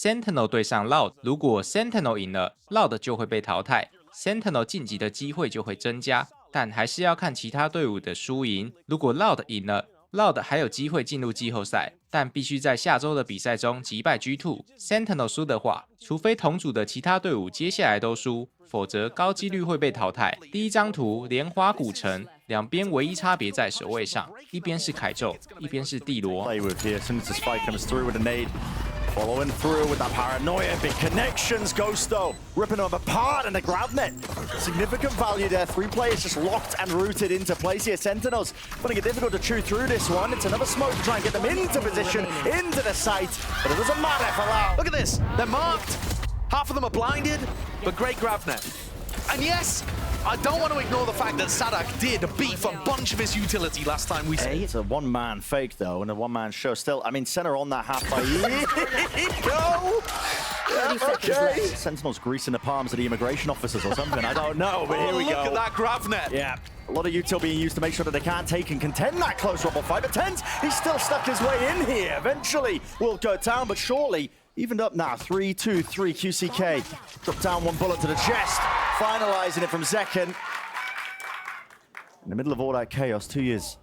Sentinel 对上 Loud， 如果 Sentinel 赢了 ，Loud 就会被淘汰 ，Sentinel 晋级的机会就会增加，但还是要看其他队伍的输赢。如果 Loud 赢了 ，Loud 还有机会进入季后赛，但必须在下周的比赛中击败 G2。Sentinel 输的话，除非同组的其他队伍接下来都输，否则高几率会被淘汰。第一张图，莲华古城。两边唯一差别在守卫上，一边是凯宙，一边是帝罗。Following through with that paranoia, big connections, Ghosto ripping them apart and the grab net. Significant value there, 3 players just locked and rooted into place here. Sentinels finding it difficult to chew through this one. It's another smoke to try and get them into position, into the site, but it doesn't matter for Lau. Look at this, they're marked. Half of them are blinded, but great grab net. And yes, I don't want to ignore the fact that Sadak did beef a bunch of his utility last time we saw. It's a one-man fake, though, and a one-man show. Still, I mean, center on that half by go! Yeah, okay. Sentinels greasing the palms of the immigration officers or something. I don't know, but here we go. Look at that grab net. Yeah, a lot of util being used to make sure that they can't take and contend that close rumble fight. But TenZ, he's still stuck his way in here. Eventually, will go down, but surely evened up now. 3-2-3 QCK. Drop down 1 bullet to the chest. Finalizing it from Zekken. In the middle of all that chaos, 2 years.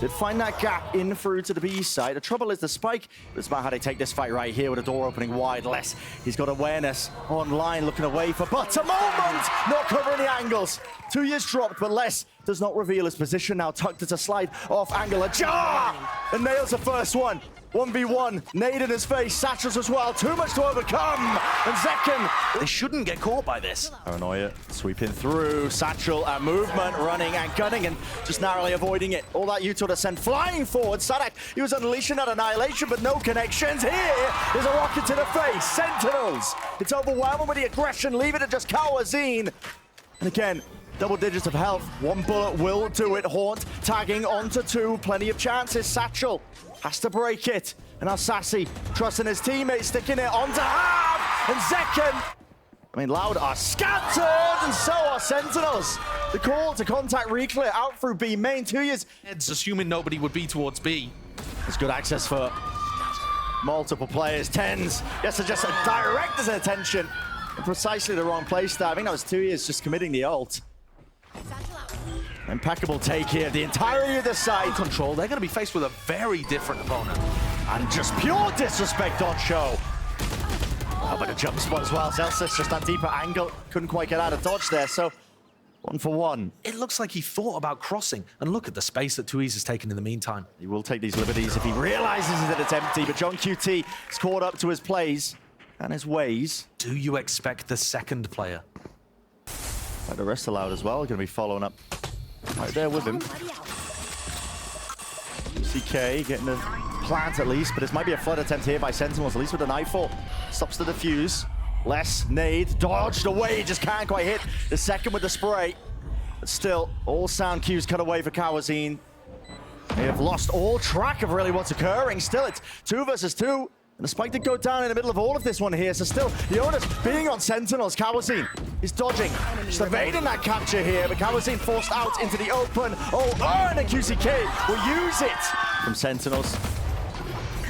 Did find that gap in through to the B side. The trouble is the spike. It's about how they take this fight right here with the door opening wide. Less, he's got awareness online, looking away for but a moment. Not covering the angles. 2 years dropped, but Less does not reveal his position now. Tucked it a slide off angle. Ajar! And nails the first one. 1v1, nade in his face, Satchels as well, too much to overcome, and Zekken. They shouldn't get caught by this. Paranoia sweeping through, Satchel and movement, running and gunning and just narrowly avoiding it. All that util to send flying forward. Sadak, he was unleashing that annihilation, but no connections. Here is a rocket to the face, Sentinels. It's overwhelming with the aggression, leave it to just Kawazine. And again, double digits of health, 1 bullet will do it. Haunt tagging onto 2, plenty of chances. Satchel has to break it. And now Sassy, trusting his teammates, sticking it onto half. And Zekken, I mean, Loud are scattered, and so are Sentinels. The call to contact reclear out through B main. 2 years. Heads assuming nobody would be towards B. There's good access for multiple players. TenZ, yes, to just direct his attention in precisely the wrong place there. I think that was 2 years just committing the ult. Impeccable take here. The entirety of the side Control, they're going to be faced with a very different opponent. and just pure disrespect on show. Oh, but a jump spot as well. Celsius just that deeper angle. Couldn't quite get out of dodge there, so 1 for 1. It looks like he thought about crossing, and look at the space that Tuiz has taken in the meantime. He will take these liberties if he realizes that it's empty, but John QT is caught up to his plays and his ways. Do you expect the second player? Like the rest allowed as well, going to be following up right there with him. CK getting the plant at least, but this might be a flood attempt here by Sentinels, at least with the Nightfall. Stops the defuse. Less nade, dodged away, just can't quite hit the second with the spray. But still, all sound cues cut away for Kawazine. They have lost all track of really what's occurring. Still, it's 2 versus 2. And the spike did go down in the middle of all of this one here. So still, the onus being on Sentinels. Kawazine is dodging, just evading that capture here. But Kawazine forced out into the open. Oh, and a QCK will use it from Sentinels.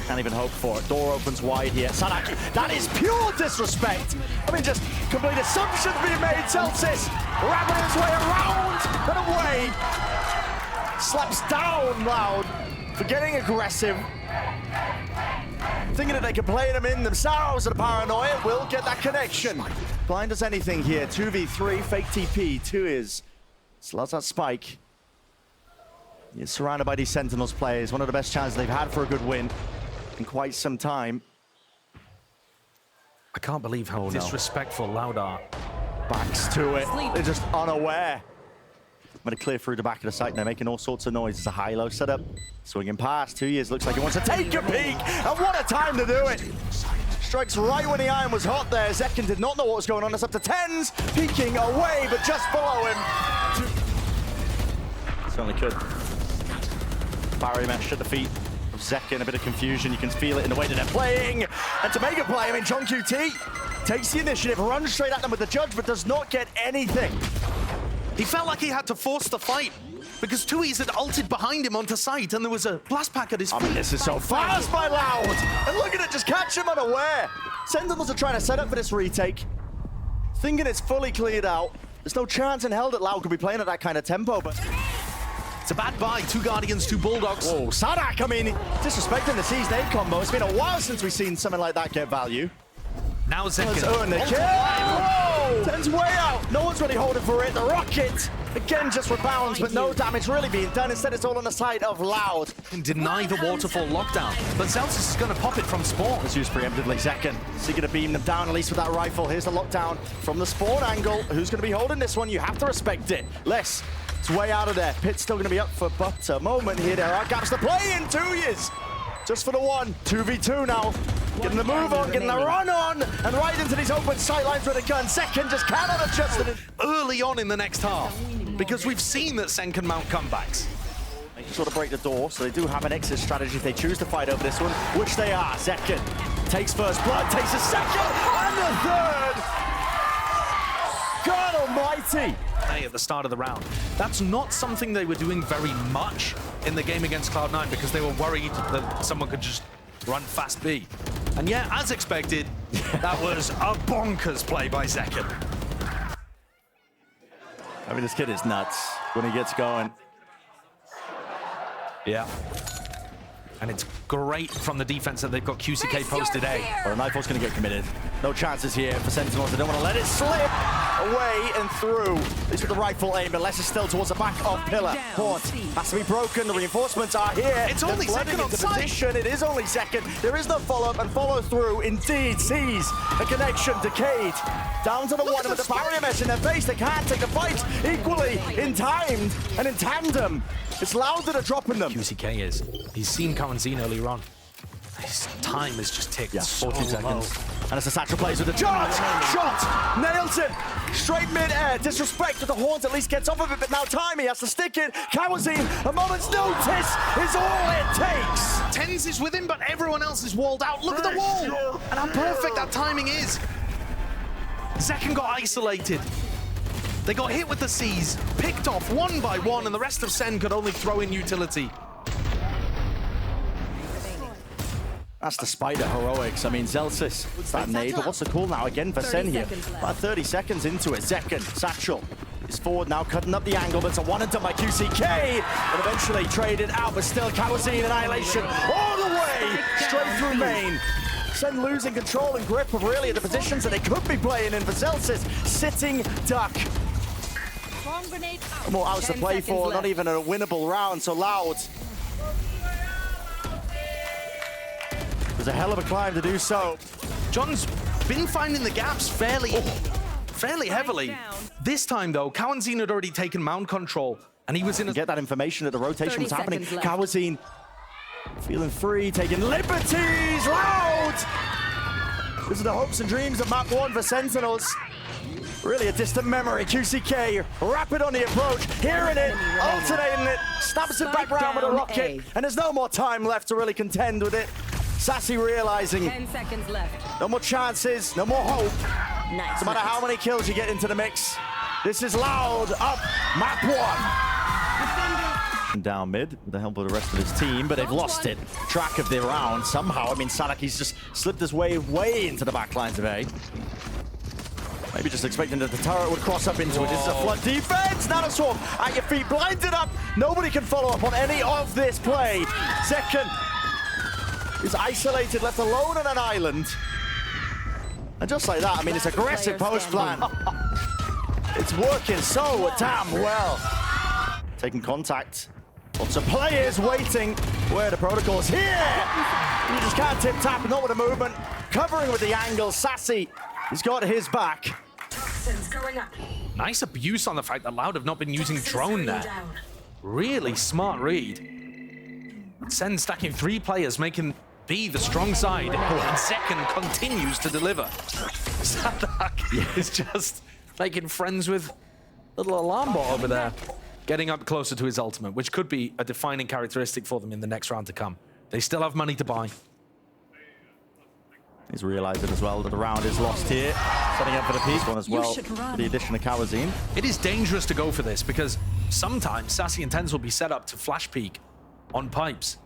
Can't even hope for it. Door opens wide here. Sadaki, that is pure disrespect. I mean, just complete assumptions being made. Celsius wrapping his way around and away. Slaps down Loud for getting aggressive. Thinking that they can play them in themselves, and the Paranoia will get that connection. Blind as anything here. 2v3, fake TP. 2 is. Still has that spike. He's surrounded by these Sentinels players. One of the best chances they've had for a good win in quite some time. I can't believe how disrespectful Loud are. Backs to it. They're just unaware. I'm going to clear through the back of the site. They're making all sorts of noise. It's a high-low setup. Swinging past. 2 years. Looks like he wants to take a peek. And what a time to do it. Strikes right when the iron was hot there. Zekken did not know what was going on. It's up to TenZ. Peeking away, but just below him. Certainly could. Barrier mesh at the feet of Zekken. A bit of confusion. You can feel it in the way that they're playing. And to make a play, I mean, John QT takes the initiative, runs straight at them with the judge, but does not get anything. He felt like he had to force the fight because Tuiz had ulted behind him onto site and there was a blast pack at his feet. I mean, this is so fast by Loud. And look at it, just catch him unaware. Sentinels are trying to set up for this retake, thinking it's fully cleared out. There's no chance in hell that Loud could be playing at that kind of tempo, but... It's a bad buy. 2 Guardians, 2 Bulldogs. Whoa, Sadak, I mean, disrespecting the C's name combo. It's been a while since we've seen something like that get value. Now Zekin. Let's earn the kill. Whoa! Ten's way out. No one's really holding for it. The rocket, again, just rebounds, but no damage really being done. Instead, it's all on the side of Loud. Can deny the waterfall lockdown, but Zelsis is going to pop it from spawn. Let's use preemptively. Zekin, seeking to beam them down, at least with that rifle. Here's the lockdown from the spawn angle. Who's going to be holding this one? You have to respect it. Les, it's way out of there. Pit's still going to be up for but a moment here. There are gaps to play in 2 years. Just for the one. 2v2 now. Getting the move on, getting the run on, and right into these open sightlines with a gun. Second just cannot adjust it. Early on in the next half, because we've seen that Sen can mount comebacks. They sort of break the door, so they do have an exit strategy if they choose to fight over this one, which they are. Second takes first blood, takes a second, and a third. God almighty. At the start of the round. That's not something they were doing very much in the game against Cloud9 because they were worried that someone could just run fast B. And yeah, as expected, that was a bonkers play by Zekin. I mean, this kid is nuts when he gets going. Yeah. And it's great from the defense that they've got QCK posted A. Well, Nightfall's going to get committed. No chances here for Sentinels. They don't want to let it slip away and through. At least with the rifle aim, but Les is still towards the back of Pillar. Haunt has to be broken. The reinforcements are here. It's only Second on position. It is only Second. There is no follow-up and follow-through. Indeed, sees a connection. Decayed down to the one with the barrier mesh in their face. They can't take the fight equally in time and in tandem. It's Loud that are dropping them. QCK is. He's seen Kawanzin earlier on. His time has just ticked. Yeah, 14 so seconds. Low. And it's a Satchel plays with the charge. Shot! Nails it! Straight mid-air. Disrespect to the Haunt, at least gets off of it, but now time he has to stick it. Kawazin, a moment's notice is all it takes. Tens is with him, but everyone else is walled out. Look at the wall! And how perfect that timing is. Zekin got isolated. They got hit with the C's, picked off one by one, and the rest of Sen could only throw in utility. That's the Spider heroics. I mean, Zelsis, what's that nade? But what's the call now again for Sen here? About 30 seconds into it. Zekin, Satchel is forward now, cutting up the angle, but it's a one and done by QCK. But eventually traded out, but still Kawazin Annihilation all the way straight through main. Sen losing control and grip of really the positions that they could be playing in for Zelsis. Sitting duck. More outs to play for, not even a winnable round, so Loud. There's a hell of a climb to do so. John's been finding the gaps fairly heavily. This time, though, Kawanzin had already taken mount control, and he was in a... Get that information that the rotation was happening. Kawazin feeling free, taking liberties. Loud! This is the hopes and dreams of map 1 for Sentinels. Really a distant memory. QCK, rapid on the approach, hearing it, alternating it, snaps it back round with a rocket, and there's no more time left to really contend with it. Sassy realizing 10 seconds left. No more chances, no more hope. Nice. No matter how many kills you get into the mix. This is Loud up map 1. Down mid with the help of the rest of his team, but they've lost it. Track of the round somehow. I mean, Sadaki's just slipped his way into the back lines of A. Maybe just expecting that the turret would cross up into it. This is a flood defense. Nanoswarm at your feet, blinded up. Nobody can follow up on any of this play. Second is isolated, left alone on an island. And just like that, I mean, it's aggressive post plan. It's working so damn well. Taking contact. Lots of players waiting. Where the protocol's here. You just can't tip tap, not with a movement. Covering with the angle. Sassy, he's got his back. Nice abuse on the fact that Loud have not been using drone there. Really smart read. Sen stacking 3 players, making B the strong side, and Second continues to deliver. Sadak is just making friends with little alarm bot over there, getting up closer to his ultimate, which could be a defining characteristic for them in the next round to come. They still have money to buy. He's realizing as well that the round is lost here. Setting up for the peak one as well, with the addition of Kawazin. It is dangerous to go for this because sometimes Sassy and Tens will be set up to flash peek on pipes.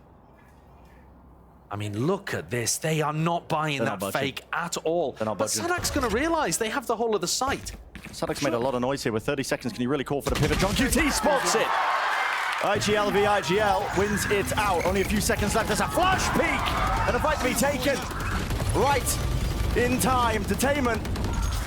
I mean, look at this. They are not buying that fake at all. They're not But budging. Sadak's going to realize they have the whole of the site. Sadak's made a lot of noise here with 30 seconds. Can you really call for the pivot? JohnQT spots it. IGL v IGL wins it out. Only a few seconds left. There's a flash peek and a fight to be taken right in time. Detainment.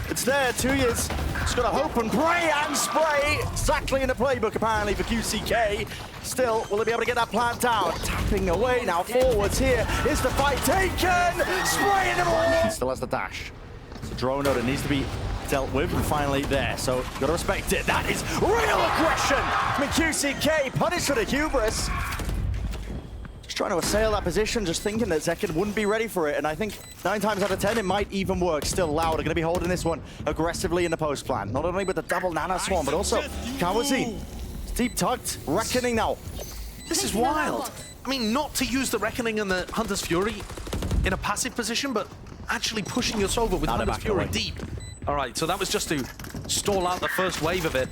It's there. 2 years. Just got to hope and pray and spray. Exactly in the playbook, apparently, for QCK. Still, will they be able to get that plant down? Tapping away now forwards here. Is the fight taken? Spraying them all. Still has the dash. It's a drone that needs to be dealt with, and finally there. So, you've got to respect it. That is real aggression. I mean, QCK punished for the hubris. Just trying to assail that position, just thinking that Zekken wouldn't be ready for it. And I think 9 times out of 10, it might even work. Still Loud are going to be holding this one aggressively in the post plan. Not only with the double Nana Swarm, but also Kawazine. Deep tucked, Reckoning now. This is wild. I mean, not to use the Reckoning and the Hunter's Fury in a passive position, but actually pushing us over with Hunter's Fury deep. All right, so that was just to stall out the first wave of it.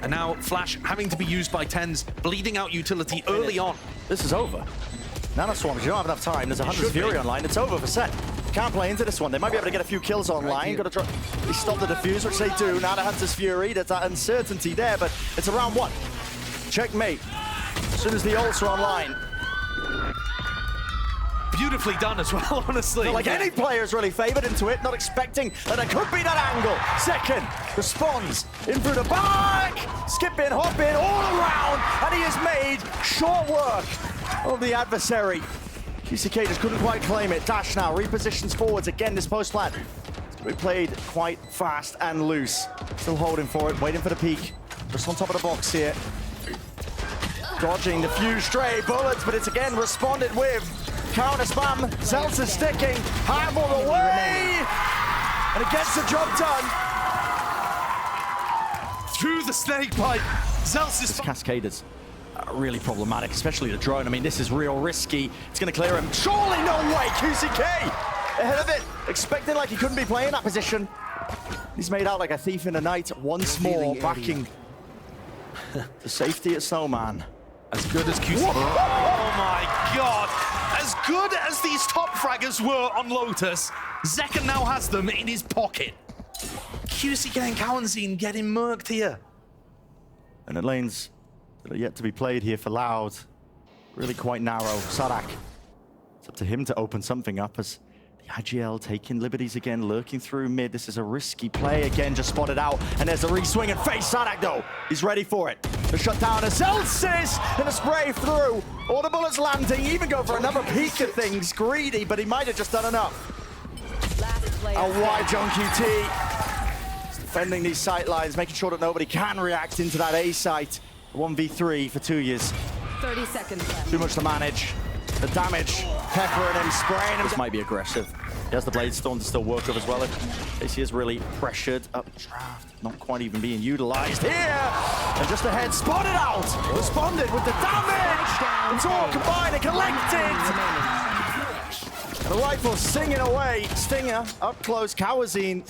And now Flash having to be used by Tens, bleeding out utility early on. This is over. Nana Swarms, you don't have enough time. There's a Hunter's Fury online. It's over for Set. Can't play into this one. They might be able to get a few kills online. Got to try. They stop the defuse, which they do. Now the Hunter's Fury. There's that uncertainty there, but it's a round 1. Checkmate. As soon as the ults are online. Beautifully done as well, honestly. Not like any player is really favored into it, not expecting that there could be that angle. Second responds in through the back, skipping, hopping all around, and he has made short work of the adversary. QCK just couldn't quite claim it. Dash now, repositions forwards again. This post plan. We played quite fast and loose. Still holding for it, waiting for the peak. Just on top of the box here. Dodging the few stray bullets, but it's again responded with. Counter spam, Zelt's sticking, hammered away, and it gets the job done. Through the snake bite, Zelt's is... Cascaders are really problematic, especially the drone. I mean, this is real risky. It's going to clear him. Surely no way, QCK ahead of it, expecting like he couldn't be playing that position. He's made out like a thief in the night once more, backing the safety at Snowman. As good as QCK. Oh my god! As good as these top fraggers were on Lotus, Zekken now has them in his pocket. QCK and Kawazine getting murked here. And the lanes that are yet to be played here for Loud, really quite narrow. Sadak, it's up to him to open something up as the IGL taking liberties again, lurking through mid. This is a risky play again, just spotted out. And there's a re-swing and face. Sadak though, he's ready for it. The shutdown of Celsius and a spray through. All the bullets landing, even go for another peek at things. Greedy, but he might have just done enough. A wide JohnQT. He's defending these sight lines, making sure that nobody can react into that A site. 1v3 for 2 years. 30 seconds left. Too much to manage. The damage, peppering him, spraying him. This might be aggressive. He has the Blade Storm to still work with as well. AC is really pressured up draft, not quite even being utilized here. And just ahead, spotted out, responded with the damage. It's all combined and collected. And the rifle singing away. Stinger up close, Kawazine.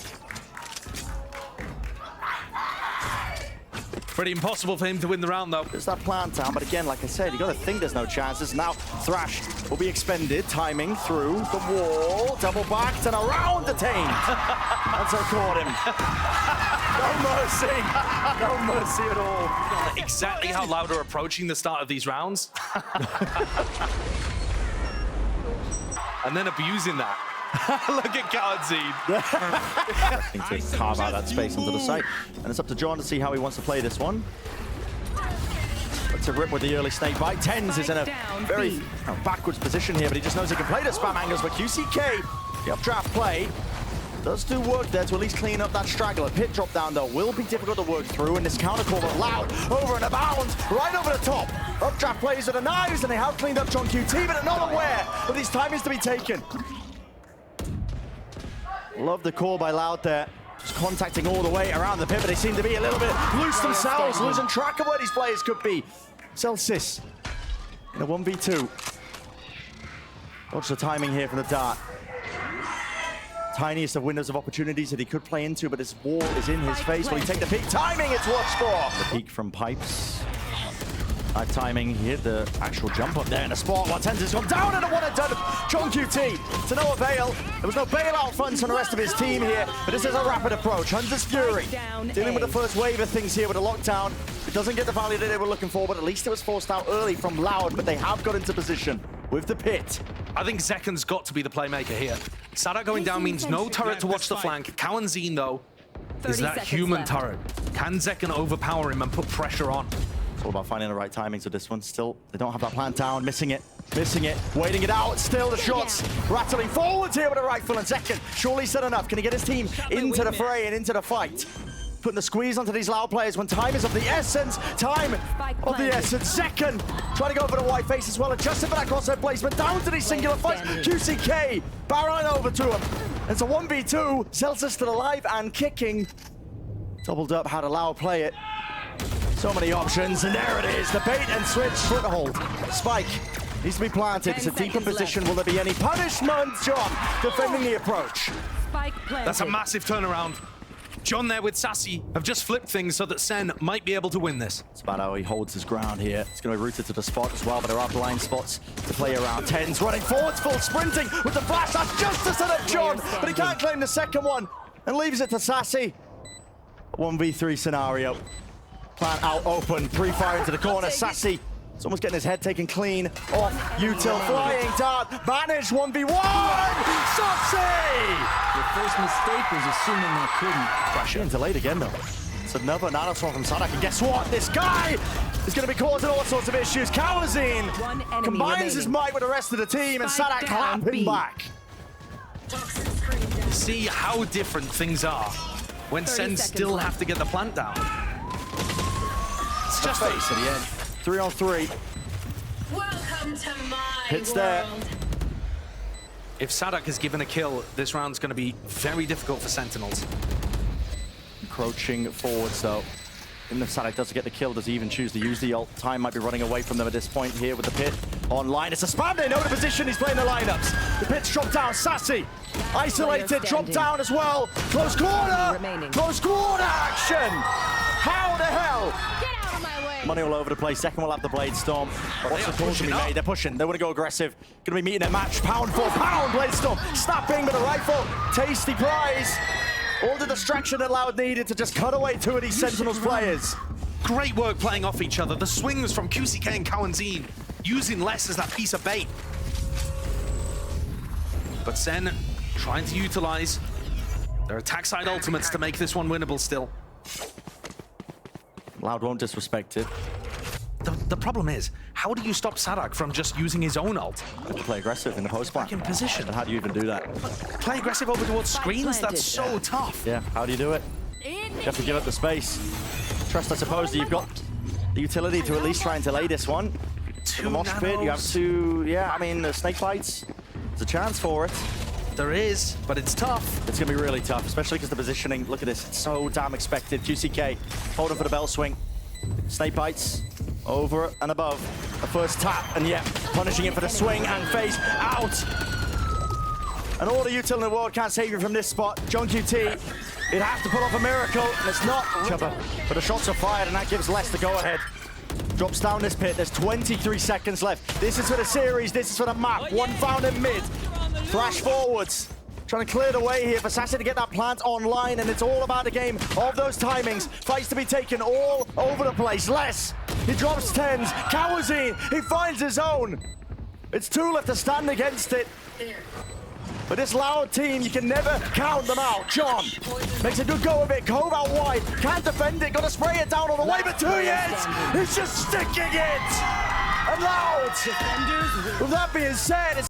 Pretty impossible for him to win the round, though. There's that plant down, but again, like I said, you got to think there's no chances. Now, Thrash will be expended, timing through the wall, double backed and around detained. That's what caught him. No mercy. No mercy at all. Exactly how Loud are approaching the start of these rounds. And then abusing that. Look at Kawazine. To carve out that space onto the site. And it's up to John to see how he wants to play this one. Let's rip with the early snake bite. Tens is in a very backwards position here, but he just knows he can play the spam angles. But QCK, the updraft play, does do work there to at least clean up that straggler. Pit drop down, though, will be difficult to work through. And this counter call of Loud over and abound, right over the top. Updraft plays with the knives, and they have cleaned up JohnQT, but are not aware of these timings to be taken. Love the call by Loud there. Just contacting all the way around the pivot. They seem to be a little bit loose themselves, losing track of where these players could be. Celsius in a 1v2. Watch the timing here from the dart. Tiniest of windows of opportunities that he could play into, but his wall is in his face. Will he take the peak? Timing, it's what's for. The peak from Pipes. Nice timing. He hit the actual jump up there in the spot. While Tenz's gone down and a one and done. John QT to no avail. There was no bailout funds from the rest of his team here, but this is a rapid approach. Hunter's Fury dealing with the first wave of things here with a lockdown. It doesn't get the value that they were looking for, but at least it was forced out early from Loud, but they have got into position with the pit. I think Zeken's got to be the playmaker here. Sada going down means no turret to watch the flank. Cowanzine, though, is that human turret. Can Zeken overpower him and put pressure on? It's all about finding the right timings with this one. Still, they don't have that plant down. Missing it, waiting it out. Still the shots rattling forwards here with a rifle. And Zeken surely said enough. Can he get his team into the fray and into the fight? Putting the squeeze onto these Loud players when time is of the essence. Time of the essence. Zeken trying to go for the white face as well. Adjusted for that crosshair placement. Down to these singular fights. QCK barreling over to him. It's a 1v2. Celsius still alive and kicking. Doubled up how to Loud play it. So many options, and there it is. The bait and switch foothold. Spike needs to be planted. It's a deeper position. Will there be any punishment? John defending the approach. That's a massive turnaround. John there with Sassy have just flipped things so that Sen might be able to win this. It's about how he holds his ground here. It's going to be rooted to the spot as well, but there are blind spots to play around. Tens running forwards, full sprinting with the flash. That's just to set up John, but he can't claim the second one and leaves it to Sassy. 1v3 scenario. Plant out open, pre-fire into the corner. Sassy, it's almost getting his head taken clean off. Util flying dart, managed 1v1. Sassy! Your first mistake was assuming they couldn't. Getting delayed again though. It's another nanoswarm from Sadak, and guess what? This guy is going to be causing all sorts of issues. Cowanzine combines his might with the rest of the team, and Sadak clapping back. See how different things are when Sen still have to get the plant down. It's just face at the end. 3-on-3. Welcome to my Hits there. world. If Sadak is given a kill, this round's going to be very difficult for Sentinels. Encroaching forwards though. Even if Sadak doesn't get the kill, does he even choose to use the ult? Time might be running away from them at this point here with the pit online. It's a spam, they know the position, he's playing the lineups. The pit's dropped down, Sassy. Isolated, dropped down as well. Close corner! Close corner action! How the hell? Get out of my way. Money all over the place. Second will have the Blade Storm. What's the call to be made? They're pushing. They want to go aggressive. Going to be meeting their match. Pound for pound. Blade Storm snapping with a rifle. Tasty prize. All the distraction that Loud needed to just cut away two of these Sentinels players. Great work playing off each other. The swings from QCK and Cowanzine, using less as that piece of bait. But Sen trying to utilize their attack side ultimates to make this one winnable still. Loud won't disrespect it. The problem is, how do you stop Sadak from just using his own ult? Play aggressive in the post plan. Back in position. And how do you even do that? Play aggressive over towards screens? That's so tough. Yeah, how do you do it? You have to give up the space. Trust, I suppose, that you've got the utility to at least try and delay this one. Two the mosh pit, you have nanos. two, yeah, I mean, the snake bites. There's a chance for it. There is, but it's tough. It's going to be really tough, especially because the positioning, look at this, it's so damn expected. QCK holding for the bell swing. Snake bites over and above. The first tap, and yeah, punishing it for the swing and phase out. And all the util in the world can't save you from this spot. John QT, he'd have to pull off a miracle, and it's not. Chubba, but the shots are fired, and that gives Les the go-ahead. Drops down this pit, there's 23 seconds left. This is for the series, this is for the map. One found in mid. Flash forwards. Trying to clear the way here for Sassy to get that plant online, and it's all about the game of those timings. Fights to be taken all over the place. Les, he drops tens. Cowanzine, he finds his own. It's two left to stand against it. But this Loud team, you can never count them out. John makes a good go of it. Cove out wide, can't defend it. Got to spray it down all the way, but 2 years, he's just sticking it. And Loud, with that being said, it's